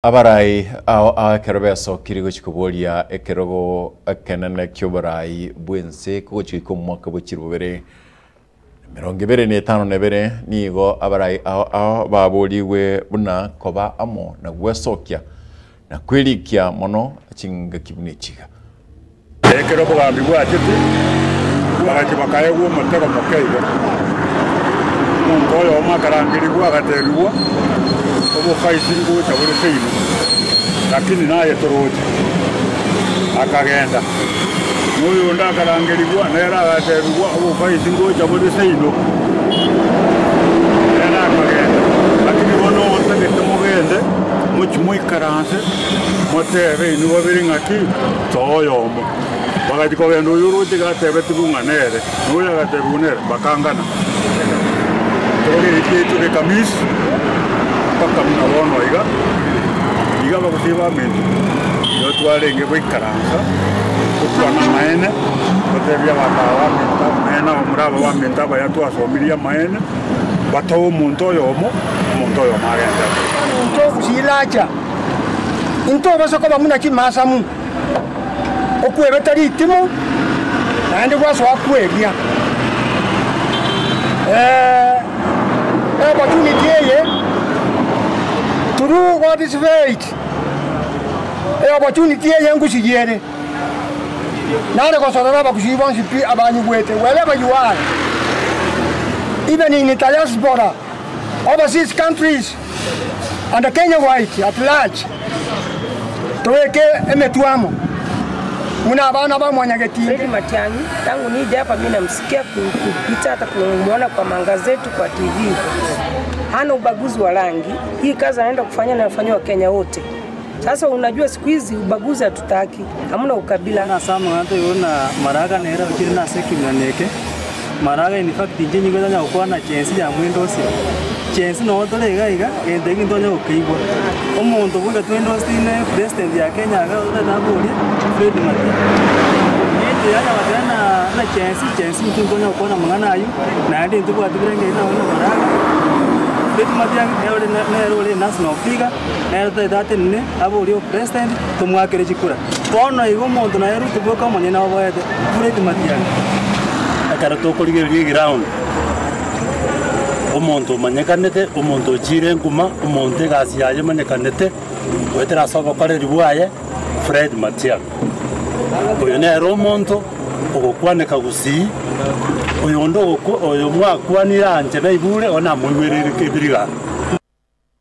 Abarai akerobeso kirigo chikobolia ekerogo akenene kyobarai bwense kuchiko mwaka buchirubere 25 nigo abarai baboliwe buna koba amo na gwesokia na kwelikia mono chinga kibunichiga ekerogo bambibwa atete bakachibakaye wo mutego mukeiga mungoyo makarangiribwa agateribwa obo kaisingo tabule seino lakini naye toroje akagenda nuyo ndakarangiribwa nera agateribwa obo kaisingo tabule seino nera akagenda lakini wono ontegete mugende muchimui karanse motere ni babiri ngaki toyomo bagati ko bendo yuruti gatebe tubunga nere nuyo agaterunere bakangana tore ite kamis paka mnawono iga bakusiba mendo yo twarenge bwikaranza kutwana maene kutebya batawa mena omuraba wa menda bayatwasomiria maene batawo omuntu oyo magenda into kusilacha into basoko bamuna kimasamu okwebetari itimo nandi bwaso akwebya opportunity ye through what is faith opportunity ye ngusigere nare kosora bakusiba nsipi abanyi gwete wherever you are, even in Italia's border, overseas countries and the Kenya white at large tuweke emetuamo muna abana ba mwanyageti Fred Matiang'i tangu nije hapa mimi namsikia kupita hata kumuona kwa magazeti kwa TV. Hana ubaguzi wa rangi. Hii kazi anaenda kufanya na wafanywa Kenya wote. Sasa unajua siku hizi ubaguzi hatutaki. Hamna ukabila. Na sama hata yona maraga nera ukiri na seki mnaneke. Maraga in fact injini ngeza nya ukwa na chensi ya mwendo si. Chensi no tolega iga endegi ndonya ukibwa. Omuntu bunga twendo sine president ya Kenya aga ndabuli Fred Matiang'i. Yeye yana wadana na chensi ndonya ukwa na mangana ayu na ndi ntuko atibirenge ina ona maraga. Fred Matiang'i nero national figure nero date nne abuli president tumwakire chikura. Bono igo muntu na eru tuboka manyina wabayete Fred Matiang'i. Akarato korigerie ground omuntu manyekanete omuntu chire nkuma omuntu gasi yaje manyekanete wetera soba kare ribwaye Fred Matiang'i oyo nero omuntu ogokwaneka gusi oyo ndo oyo mwakwanira anje na ibure ona mwiwerere kebiriga